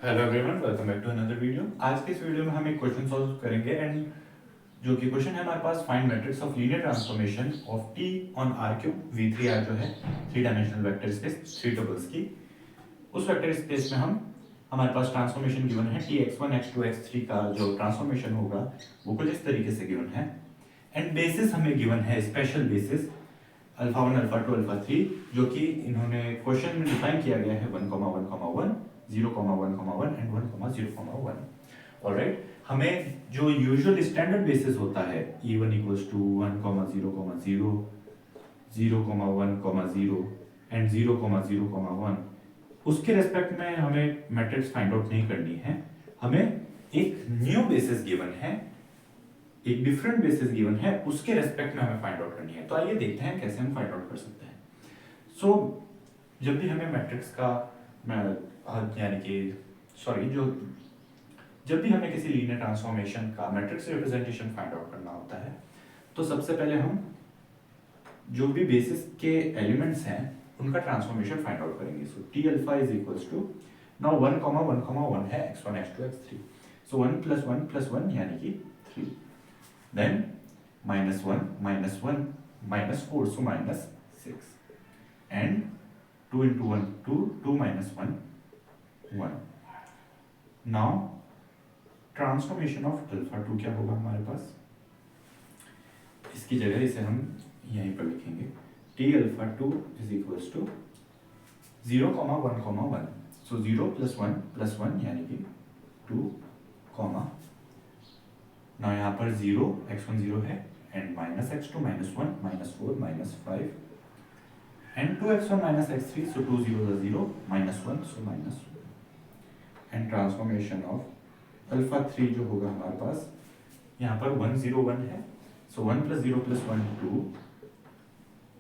Hello everyone, welcome back to another video. आज के इस वीडियो में हम एक क्वेश्चन सॉल्व करेंगे एंड जो कि क्वेश्चन है हमारे पास, find matrix of linear transformation of T on R cube v3r जो है three dimensional vector space three tuples की। उस वेक्टर स्पेस में हमारे पास ट्रांसफॉर्मेशन गिवन है टी x1 x2 x3 का जो ट्रांसफॉर्मेशन होगा वो कुछ इस तरीके से गिवन है एंड बेसिस हमें गिवन है special basis alpha 1 alpha 2 alpha 3 जो कि इन्होंने क्वेश्चन में डिफाइन किया गया है 1 1 1 0 1 1 एंड 1 0 1। ऑलराइट, हमें जो यूजुअल स्टैंडर्ड बेसिस होता है E1 इक्वल्स टू 1 0 0 0 1 0 एंड 0 0 1, उसके रेस्पेक्ट में हमें मैट्रिक्स फाइंड आउट नहीं करनी है। हमें एक न्यू बेसिस गिवन है, एक डिफरेंट बेसिस गिवन है, उसके रेस्पेक्ट में हमें फाइंड आउट करनी है। तो आइए देखते हैं कैसे हम फाइंड आउट कर सकते हैं। सो जब भी हमें मैट्रिक्स का यानी कि जब भी हमें किसी लीनियर ट्रांसफॉर्मेशन का मैट्रिक्स रिप्रेजेंटेशन फाइंड आउट करना होता है तो सबसे पहले हम जो भी बेसिस के एलिमेंट्स हैं उनका ट्रांसफॉर्मेशन फाइंड आउट करेंगे। So T alpha is equals to now 1 1 है x1 x2 x3, सो 1 + 1 + 1 यानी कि 3, then -1 -1 -4, so -6, and 2 into 1 2 2 - 1 1। now transformation of alpha 2 क्या होगा हमारे पास, इसकी जगह इसे हम यहीं पर लिखेंगे T alpha 2 is equals to 0 1 1, so 0 + 1 यानी कि 2 कॉमा, ना यहाँ पर 0 x1 0 है and -x2 -1 -4 -5 and 2x1 -x3, so 2 0 0 -1, so -1 and transformation of alpha 3 जो होगा हमारे पास यहाँ पर 1 0 1 है, so 1 + 0 + 1 2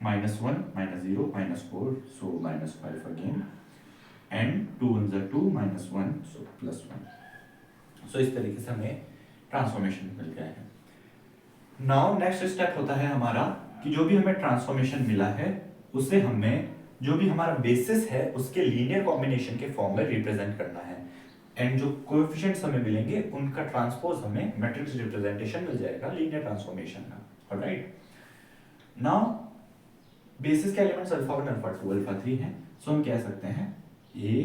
-1 -0 -4, so -5 again and 2 1 2 -1, so +1। so इस तरीके से हमें ट्रांसफॉर्मेशन मिल गया है। नाउ नेक्स्ट स्टेप होता है हमारा कि जो भी हमें ट्रांसफॉर्मेशन मिला है उसे हमें जो भी हमारा बेसिस है उसके लीनियर कॉम्बिनेशन के फॉर्म में रिप्रेजेंट करना है एंड जो कोएफिशिएंट्स हमें मिलेंगे उनका ट्रांसपोज हमें मैट्रिक्स रिप्रेजेंटेशन मिल जाएगा लीनियर ट्रांसफॉर्मेशन का। ऑलराइट, नाउ बेसिस के एलिमेंट्स अल्फा 1 अल्फा 2 अल्फा 3 हैं, सो हम कह सकते हैं a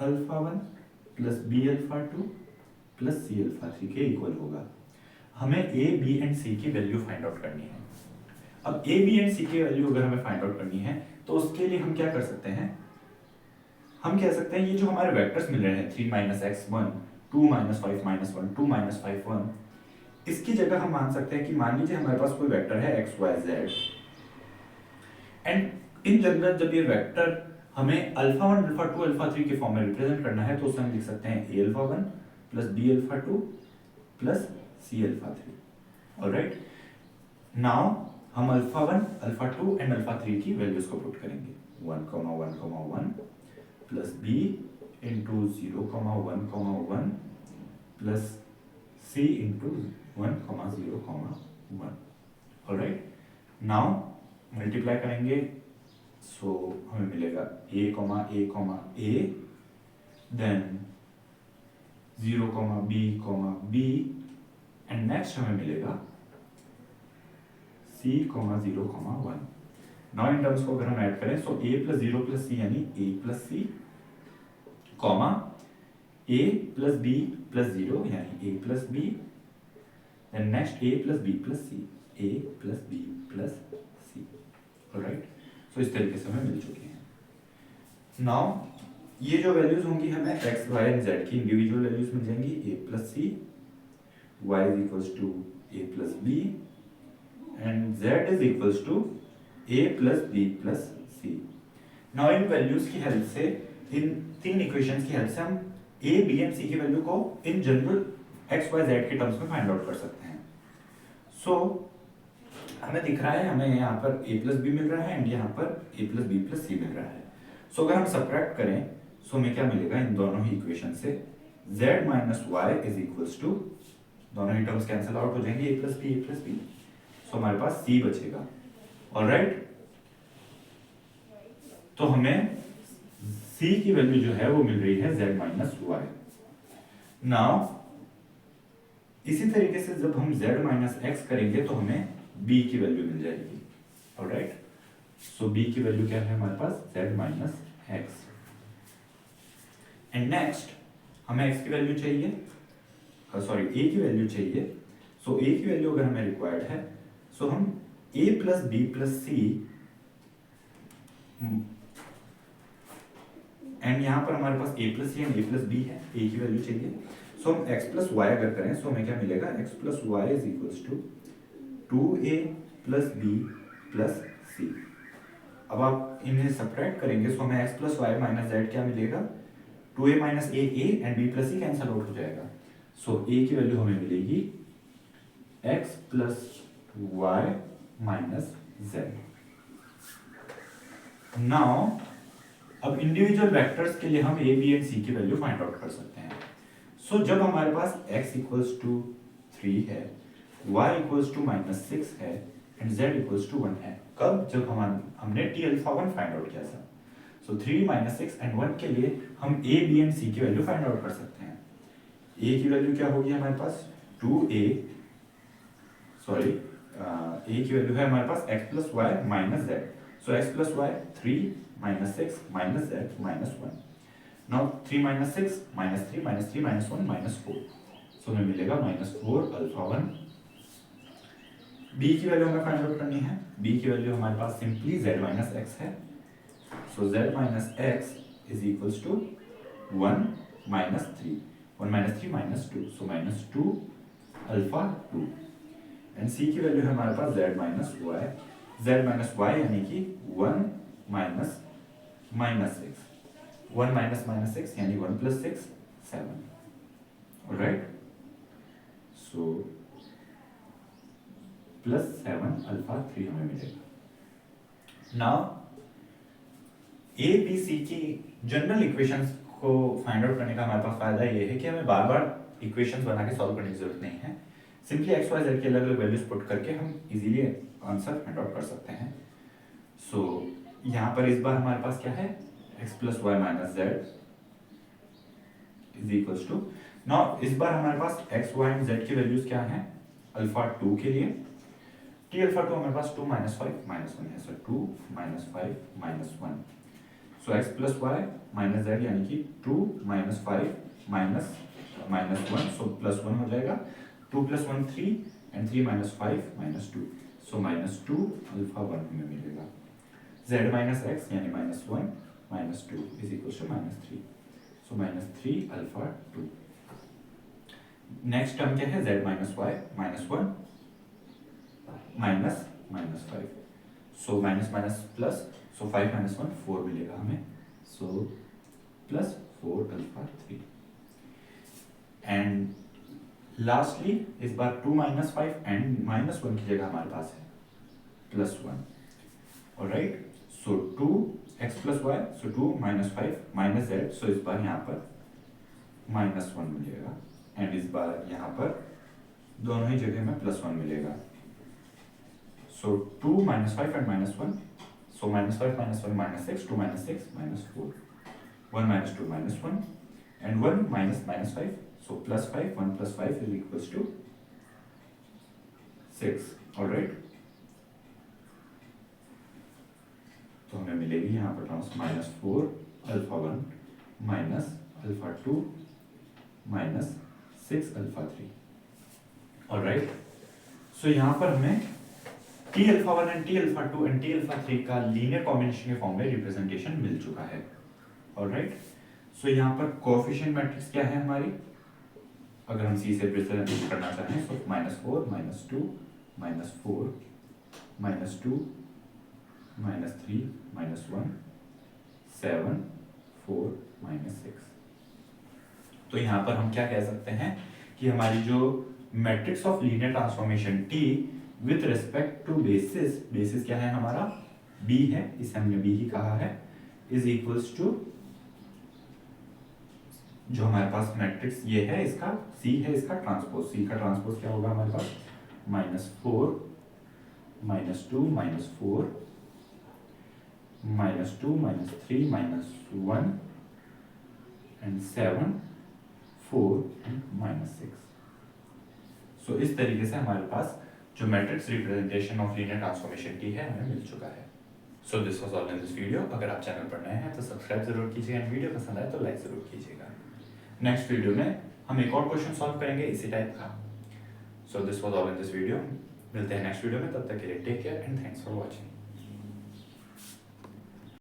alpha 1 + b alpha 2 + c alpha 3 के इक्वल होगा। हमें a b एंड c की वैल्यू फाइंड आउट करनी है। अब a b एंड c की वैल्यू अगर हमें फाइंड आउट करनी है तो उसके लिए हम क्या कर सकते हैं, हम कह सकते हैं ये जो हमारे वेक्टर्स मिल रहे हैं 3 - x1 2 - 5 -1 2 - 5 1, इसकी जगह हम मान सकते हैं कि मान लीजिए हमारे पास कोई वेक्टर है x y z and in general जब ये वेक्टर हमें अल्फा 1 अल्फा 2 अल्फा 3 के फॉर्म में रिप्रेजेंट करना है तो उसे हम लिख सकते हैं a alpha 1 + b alpha 2 + c alpha 3। Alright, now हम अल्फा 1 अल्फा 2 एंड अल्फा 3 की वैल्यूज को पुट करेंगे 1 1 1 + b into 0 1 1 plus c into 1 0 1। Alright, now multiply करेंगे, सो हमें मिलेगा a a then 0 b and next हमें मिलेगा c 0 1। नाउ इन टर्म्स को अगर हम ऐड करें सो a + 0 + c यानी a + c comma a + b + 0 यानी a + b, then next a + b + c, a + b + c। Alright, सो इस तरीके से हमें मिल चुके हैं। नाउ ये जो वैल्यूज होंगी हमें x y एंड z की इंडिविजुअल वैल्यूज मिल जाएंगी a + c, y = a + b and z = a + b + c। Now in values की हेल्प से, इन तीन इक्वेशंस की हेल्प से हम a b एंड c की वैल्यू को in general x y z के टर्म्स में फाइंड आउट कर सकते हैं। सो हमें दिख रहा है, हमें यहाँ पर a + b मिल रहा है एंड यहाँ पर a + b + c मिल रहा है। सो अगर हम सबट्रैक्ट करें सो हमें क्या मिलेगा इन दोनों ही इक्वेशन से z - y = दोनों ही टर्म्स कैंसिल आउट हो जाएंगे a + b, सो हमारे पास c बचेगा। ऑलराइट, तो हमें c की वैल्यू जो है वो मिल रही है z - y। नाउ इसी तरीके से जब हम z माइनस एक्स करेंगे तो हमें b की वैल्यू मिल जाएगी। ऑलराइट, सो b की वैल्यू क्या है हमारे पास, z minus x. And next हमें x की वैल्यू चाहिए, सॉरी a की वैल्यू चाहिए। सो a की वैल्यू अगर हमें रिक्वायर्ड है, सो हम a plus B plus C, and यहाँ पर हमारे पास a plus C and a plus B है, a की वैल्यू चाहिए। सो हम x प्लस वाई अगर करें, सो हमें क्या मिलेगा, x plus Y is equals to 2a plus B plus C. अब आप इन्हें सब्ट्रैक्ट करेंगे, सो हमें x plus Y minus Z क्या मिलेगा, 2a minus A and b plus C cancel out हो जाएगा। सो a की वैल्यू हमें मिलेगी x plus Y minus Z. Now अब इंडिविजुअल वेक्टर्स के लिए हम a, b एंड c की वैल्यू फाइंड आउट कर सकते हैं। सो जब हमारे पास x इक्वल्स टू 3 है, y इक्वल्स टू माइनस 6 है एंड z इक्वल्स टू 1 है, कब, जब हमने t अल्फा 1 फाइंड आउट किया था। सो 3 माइनस 6 एंड 1 के लिए हम a, b एंड c की वैल्यू फाइंड आउट कर सकते हैं। a की वैल्यू क्या होगी हमारे पास, 2a, सॉरी a की वैल्यू है हमारे पास x plus Y minus Z. So x plus Y 3 minus 6 minus Z minus 1। Now 3 minus 6 minus 3 minus 3 minus 1 minus 4। So हमें मिलेगा माइनस 4 अल्फा 1। b की वैल्यू हमें फाइंड आउट करनी है। b की वैल्यू हमारे पास सिंपली z माइनस x है। So z minus x is equals to 1 minus 3, 1 minus 3 minus 2, so minus 2 alpha 2। And c की वैल्यू है हमारे पास z minus y, z minus y यानी कि 1 माइनस माइनस 6, 1 माइनस माइनस 6 यानी 1 plus 6 7। Alright, so plus 7 alpha 3 हमें मिलेगा। Now A B C की जनरल इक्वेशंस को फाइंड आउट करने का हमारे पास फायदा ये है कि हमें बार बार इक्वेशंस बना के सॉल्व करने की जरूरत नहीं है। सिंपली एक्स वाई जेड की अलग अलग वैल्यूज पुट करके हम इजीली आंसर फाइंड आउट कर सकते हैं। सो यहाँ पर इस बार हमारे पास क्या है, X plus Y minus Z is equals to, now इस बार हमारे पास एक्स वाई एंड जेड की वैल्यूज क्या है, अल्फा 2 के लिए टी अल्फा 2 हमारे पास 2 माइनस 5 माइनस 1 है, so 2 minus 5 minus 1। So X plus Y minus Z यानी कि 2 minus 5 minus minus 1, so plus 1 हो जाएगा। 2 plus 1 3 and 3 minus 5 minus 2, so minus 2 alpha 1 हमें मिलेगा। z माइनस एक्स यानी minus 1 minus 2 is equal to minus 3, so minus 3 alpha 2। Next term क्या है, z minus Y minus 1 minus minus 5, so minus minus plus, so 5 minus 1 4 मिलेगा हमें, so plus 4 alpha 3। And lastly इस बार 2 minus 5 and minus 1 की जगह हमारे पास है प्लस 1। ऑलराइट, सो 2 एक्स प्लस वाई, सो 2 माइनस 5 माइनस जेड, सो इस बार यहाँ पर माइनस 1 मिलेगा एंड इस बार यहाँ पर दोनों ही जगह में प्लस 1 मिलेगा। सो 2 minus 5 and minus 1, so minus 5 minus 1 minus 6, 2 minus 6 minus 4, 1 minus 2 minus 1 and 1 minus minus 5, so plus 5, 1 plus 5 is equals to 6। Alright, तो हमें मिलेगी यहाँ पर terms minus 4 alpha 1 minus alpha 2 minus 6 alpha 3। Alright, so यहाँ पर हमें T alpha 1 and T alpha 2 and T alpha 3 का linear combination के फॉर्म में रिप्रेजेंटेशन मिल चुका है। ऑलराइट, सो यहाँ पर कोएफिशिएंट मैट्रिक्स क्या है हमारी, अगर हम सी से रिप्रेजेंट करना चाहें, तो minus 4 minus 2 minus 4 minus 2 minus 3 minus 1 7 4 minus 6। तो यहाँ पर हम क्या कह सकते हैं कि हमारी जो matrix of linear transformation T with respect to basis, basis क्या है हमारा, बी है, इसे हमने बी ही कहा है, इज इक्वल्स टू जो हमारे पास मैट्रिक्स ये है इसका सी है, इसका ट्रांसपोज, सी का ट्रांसपोज क्या होगा हमारे पास, minus 4 minus 2 minus 4 minus 2 minus 3 minus 1 and 7 4 and -6। So इस तरीके से हमारे पास जो matrix representation of linear transformation की है हमें मिल चुका है। So this was all in this video. अगर आप चैनल पर नए हैं तो सब्सक्राइब जरूर कीजिएगा एंड वीडियो पसंद आए तो लाइक जरूर कीजिएगा। नेक्स्ट वीडियो में हम एक और क्वेश्चन सॉल्व करेंगे इसी टाइप का। So this was all in this video. मिलते हैं नेक्स्ट वीडियो में, तब तक के लिए take care and thanks for watching.